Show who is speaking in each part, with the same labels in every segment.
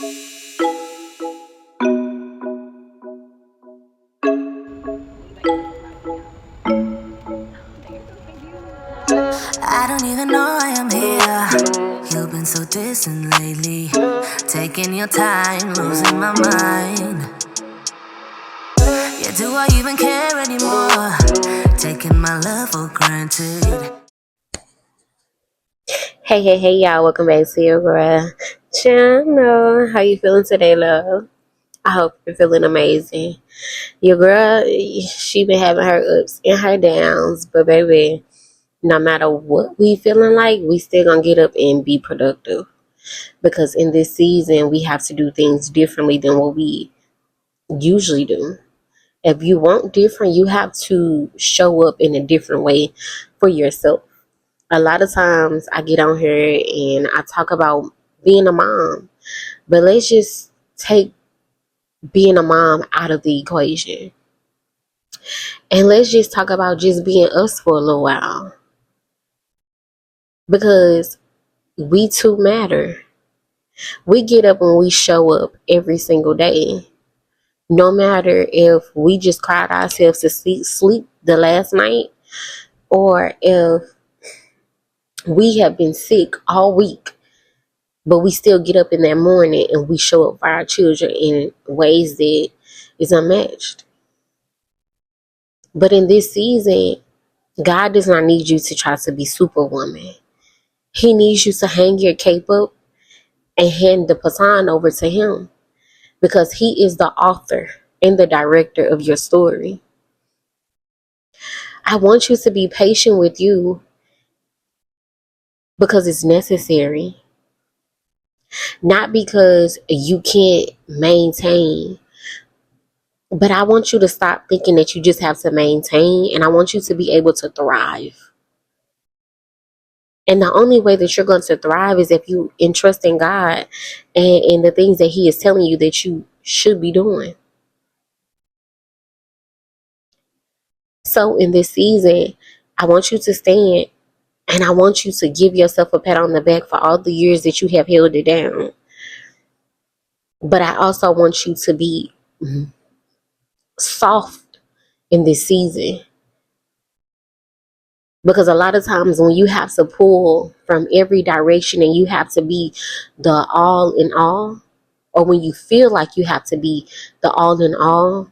Speaker 1: I don't even know why I'm here. You've been so distant lately. Taking your time, losing my mind. Yeah, do I even care anymore? Taking my love for granted.
Speaker 2: Hey, y'all. Welcome back to your girl channel. How you feeling today, love? I hope you're feeling amazing. Your girl, she been having her ups and her downs, but baby, no matter what we feeling like, we still gonna get up and be productive. Because in this season, we have to do things differently than what we usually do. If you want different, you have to show up in a different way for yourself. A lot of times I get on here and I talk about being a mom, but let's just take being a mom out of the equation. And let's just talk about just being us for a little while. Because we too matter. We get up and we show up every single day. No matter if we just cried ourselves to sleep the last night, or if we have been sick all week, but we still get up in that morning and we show up for our children in ways that is unmatched. But in this season, God does not need you to try to be superwoman. He needs you to hang your cape up and hand the baton over to him, because he is the author and the director of your story. I want you to be patient with you because it's necessary, not because you can't maintain. But I want you to stop thinking that you just have to maintain, and I want you to be able to thrive. And the only way that you're going to thrive is if you entrust in God and the things that He is telling you that you should be doing. So in this season, I want you to stand, and I want you to give yourself a pat on the back for all the years that you have held it down. But I also want you to be soft in this season. Because a lot of times when you have to pull from every direction and you have to be the all in all, or when you feel like you have to be the all in all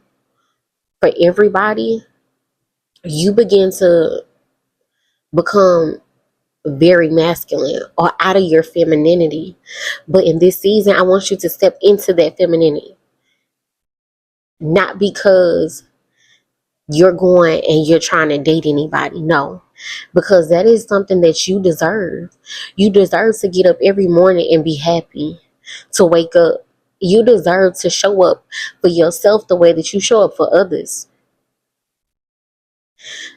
Speaker 2: for everybody, you begin to become very masculine or out of your femininity. But in this season, I want you to step into that femininity. Not because you're going and you're trying to date anybody. No, because that is something that you deserve. You deserve to get up every morning and be happy, to wake up. You deserve to show up for yourself the way that you show up for others.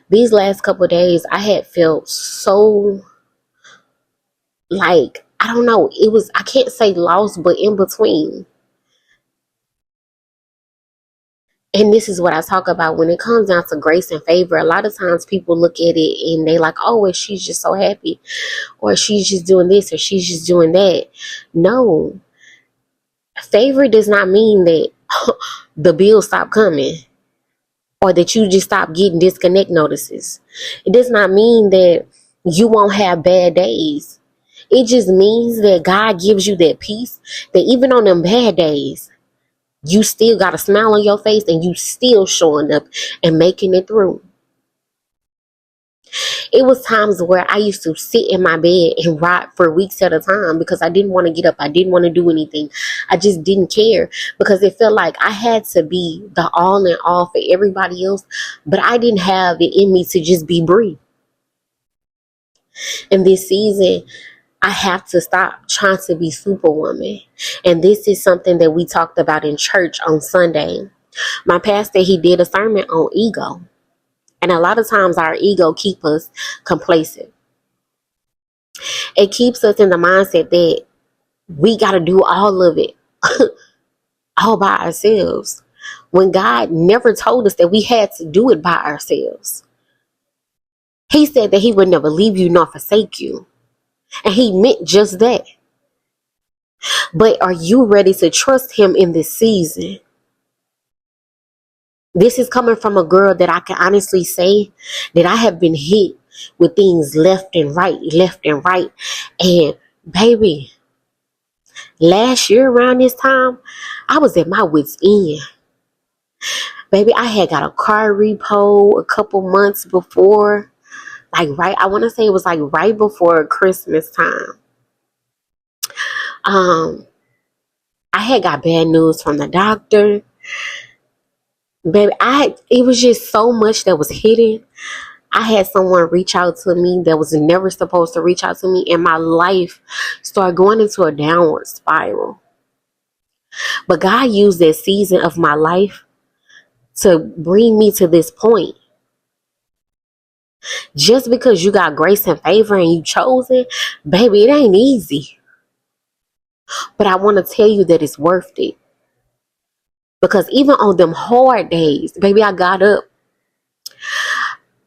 Speaker 2: These last couple of days, I had felt so like, I don't know, it was, I can't say lost, but in between. And this is what I talk about when it comes down to grace and favor. A lot of times people look at it and they like, oh, well, she's just so happy, or she's just doing this, or she's just doing that. No, favor does not mean that the bills stop coming, or that you just stop getting disconnect notices. It does not mean that you won't have bad days. It just means that God gives you that peace, that even on them bad days, you still got a smile on your face and you still showing up and making it through. It was times where I used to sit in my bed and rock for weeks at a time because I didn't want to get up. I didn't want to do anything. I just didn't care because it felt like I had to be the all in all for everybody else, but I didn't have it in me to just be Bree. In this season, I have to stop trying to be superwoman. And this is something that we talked about in church on Sunday. My pastor, he did a sermon on ego. And a lot of times our ego keeps us complacent. It keeps us in the mindset that we got to do all of it all by ourselves, when God never told us that we had to do it by ourselves. He said that He would never leave you nor forsake you. And He meant just that. But are you ready to trust him in this season? This is coming from a girl that I can honestly say that I have been hit with things left and right, left and right. And baby, last year around this time, I was at my wit's end. Baby, I had got a car repo a couple months before. I want to say it was like right before Christmas time. Um, I had got bad news from the doctor. Baby, it was just so much that was hidden. I had someone reach out to me that was never supposed to reach out to me, and my life started going into a downward spiral. But God used that season of my life to bring me to this point. Just because you got grace and favor and you chosen, baby, it ain't easy. But I want to tell you that it's worth it. Because even on them hard days, baby, I got up.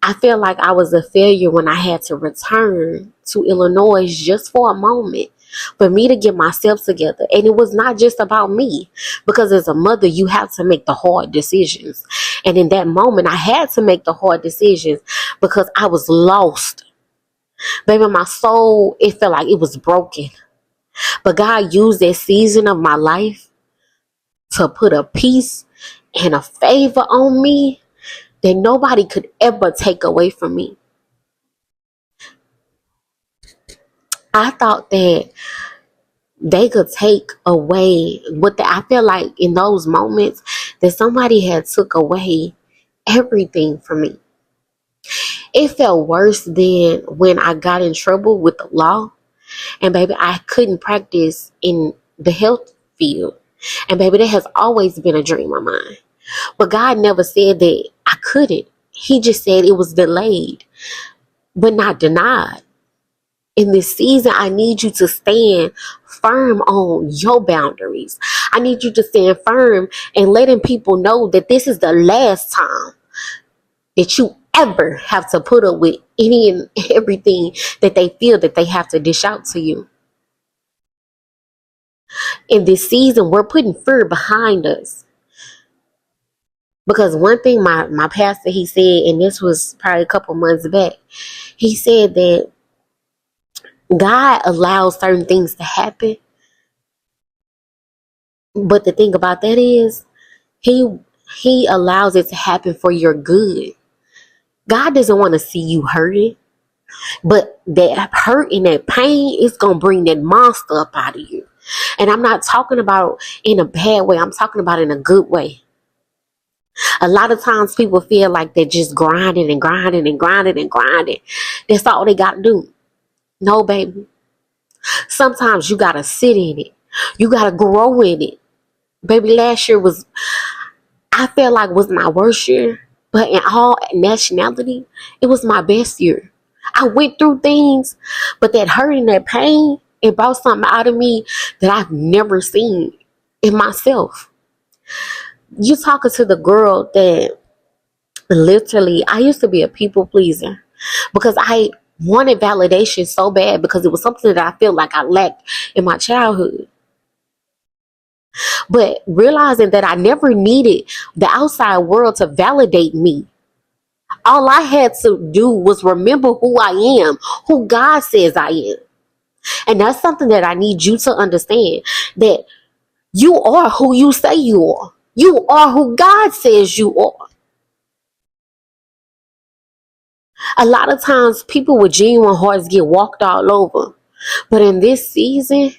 Speaker 2: I felt like I was a failure when I had to return to Illinois just for a moment for me to get myself together. And it was not just about me, because as a mother, you have to make the hard decisions. And in that moment, I had to make the hard decisions because I was lost. Baby, my soul, it felt like it was broken. But God used that season of my life to put a peace and a favor on me that nobody could ever take away from me. I thought that they could take away I feel like in those moments that somebody had took away everything from me. It felt worse than when I got in trouble with the law, and baby, I couldn't practice in the health field. And baby, that has always been a dream of mine. But God never said that I couldn't. He just said it was delayed, but not denied. In this season, I need you to stand firm on your boundaries. I need you to stand firm and letting people know that this is the last time that you ever have to put up with any and everything that they feel that they have to dish out to you. In this season, we're putting fear behind us. Because one thing my pastor, he said, and this was probably a couple months back, he said that God allows certain things to happen. But the thing about that is, he allows it to happen for your good. God doesn't want to see you hurting. But that hurt and that pain is going to bring that monster up out of you. And I'm not talking about in a bad way. I'm talking about in a good way. A lot of times people feel like they're just grinding and grinding and grinding and grinding. That's all they got to do. No, baby. Sometimes you got to sit in it. You got to grow in it. Baby, last year I felt like was my worst year. But in all nationality, it was my best year. I went through things, but that hurt and that pain, it brought something out of me that I've never seen in myself. You talking to the girl that literally, I used to be a people pleaser because I wanted validation so bad because it was something that I feel like I lacked in my childhood. But realizing that I never needed the outside world to validate me. All I had to do was remember who I am, who God says I am. And that's something that I need you to understand, that you are who you say you are. You are who God says you are. A lot of times people with genuine hearts get walked all over. But in this season,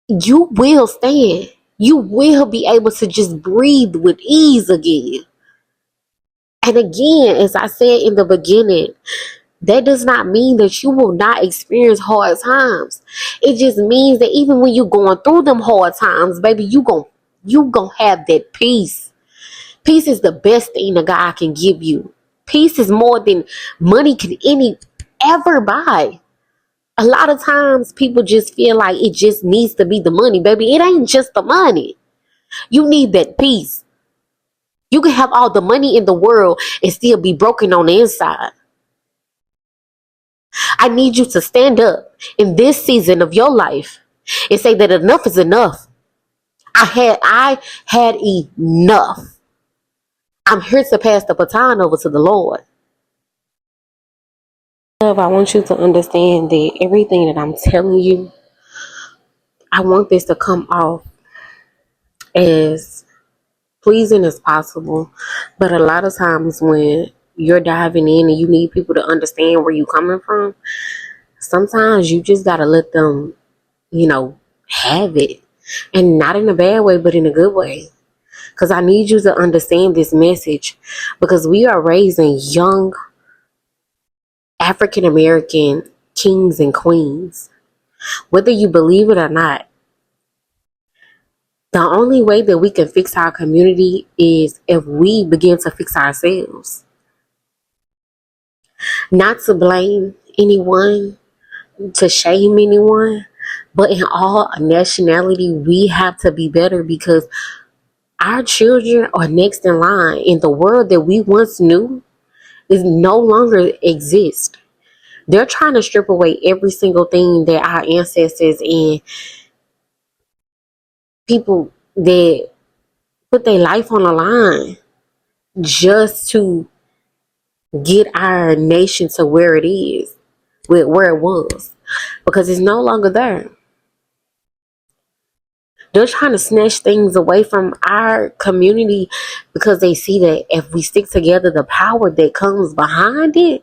Speaker 2: you will stand. You will be able to just breathe with ease again. And again, as I said in the beginning, that does not mean that you will not experience hard times. It just means that even when you're going through them hard times, baby, you gon' have that peace. Peace is the best thing that God can give you. Peace is more than money can ever buy. A lot of times people just feel like it just needs to be the money, baby. It ain't just the money. You need that peace. You can have all the money in the world and still be broken on the inside. I need you to stand up in this season of your life and say that enough is enough. I had enough. I'm here to pass the baton over to the Lord. Love, I want you to understand that everything that I'm telling you, I want this to come off as pleasing as possible. But a lot of times when you're diving in and you need people to understand where you're coming from, sometimes you just gotta let them, have it. And not in a bad way, but in a good way. Because I need you to understand this message. Because we are raising young African American kings and queens. Whether you believe it or not, the only way that we can fix our community is if we begin to fix ourselves. Not to blame anyone, to shame anyone, but in all nationality, we have to be better because our children are next in line, and the world that we once knew is no longer exist. They're trying to strip away every single thing that our ancestors and people that put their life on the line just to get our nation to where it is, where it was, because it's no longer there. They're trying to snatch things away from our community because they see that if we stick together, the power that comes behind it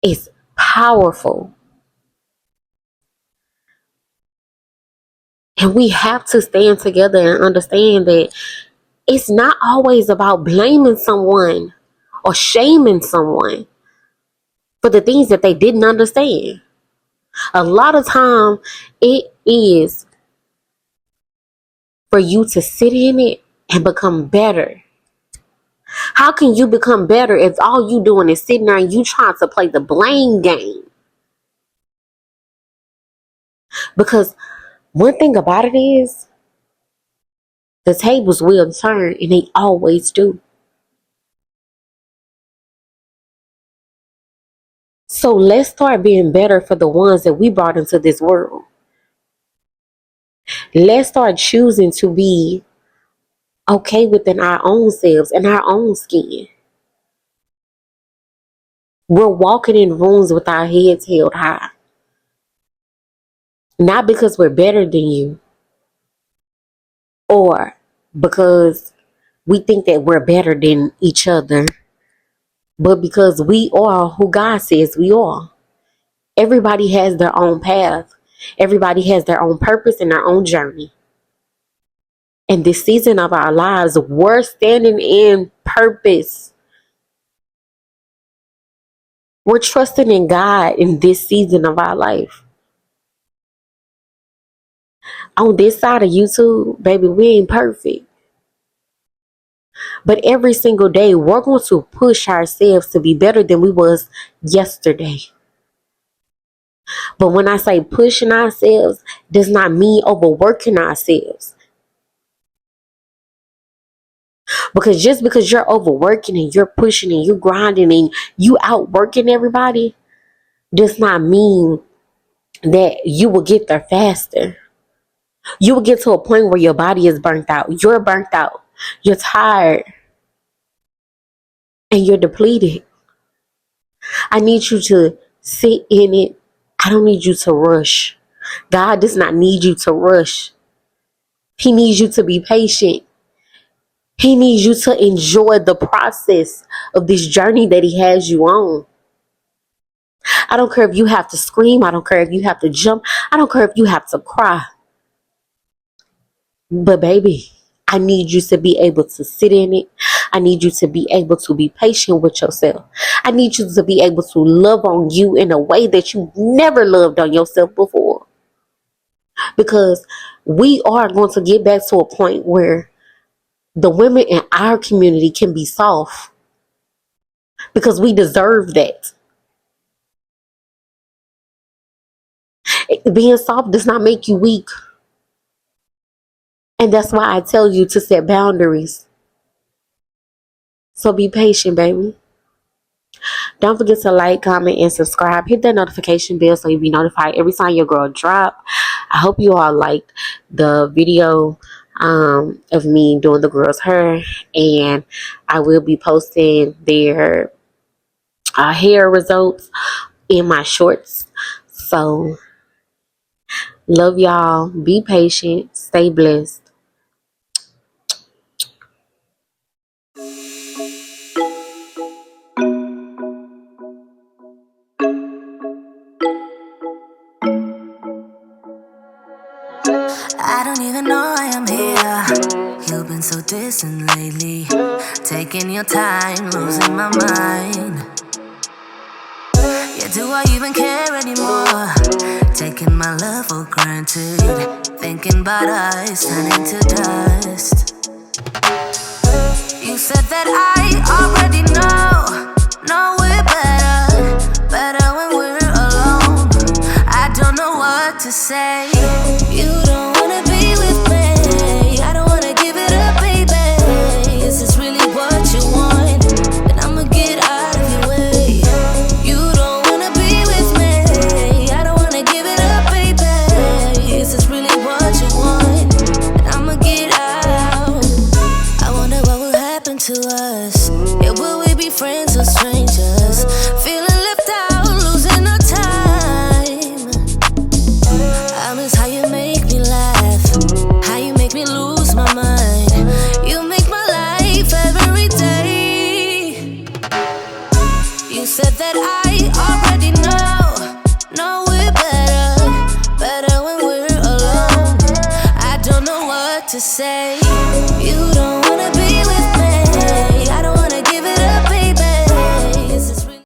Speaker 2: is powerful. And we have to stand together and understand that it's not always about blaming someone or shaming someone for the things that they didn't understand. A lot of time it is for you to sit in it and become better. How can you become better if all you doing is sitting there and you trying to play the blame game? Because one thing about it is the tables will turn, and they always do. So let's start being better for the ones that we brought into this world. Let's start choosing to be okay within our own selves and our own skin. We're walking in rooms with our heads held high. Not because we're better than you or because we think that we're better than each other, but because we are who God says we are. Everybody has their own path. Everybody has their own purpose and their own journey. And this season of our lives, we're standing in purpose. We're trusting in God in this season of our life. On this side of YouTube, baby, we ain't perfect. But every single day, we're going to push ourselves to be better than we was yesterday. But when I say pushing ourselves, does not mean overworking ourselves. Because just because you're overworking and you're pushing and you're grinding and you outworking everybody, does not mean that you will get there faster. You will get to a point where your body is burnt out. You're burnt out. You're tired. And you're depleted. I need you to sit in it. I don't need you to rush. God does not need you to rush. He needs you to be patient. He needs you to enjoy the process of this journey that he has you on. I don't care if you have to scream. I don't care if you have to jump. I don't care if you have to cry. But baby, I need you to be able to sit in it. I need you to be able to be patient with yourself. I need you to be able to love on you in a way that you never loved on yourself before. Because we are going to get back to a point where the women in our community can be soft. Because we deserve that. Being soft does not make you weak. And that's why I tell you to set boundaries. So be patient, baby. Don't forget to like, comment, and subscribe. Hit that notification bell so you'll be notified every time your girl drop. I hope you all liked the video of me doing the girl's hair, and I will be posting their hair results in my shorts. So love y'all. Be patient. Stay blessed.
Speaker 1: I don't even know I am here. You've been so distant lately. Taking your time, losing my mind. Yeah, do I even care anymore? Taking my love for granted. Thinking about us turning to dust. You said that I already know we're better when we're alone. I don't know what to say. You don't wanna be with me. I don't wanna give it up, baby. Is this really what you want? Then I'ma get out of your way. You don't wanna be with me. I don't wanna give it up, baby. Is this really what you want? Then I'ma get out. I wonder what will happen to us. Yeah, will we be friends or strangers? Feeling left out, losing our time. I miss how you make me laugh, how you make me lose my mind. You make my life every day. You said that I already know we're better when we're alone. I don't know what to say.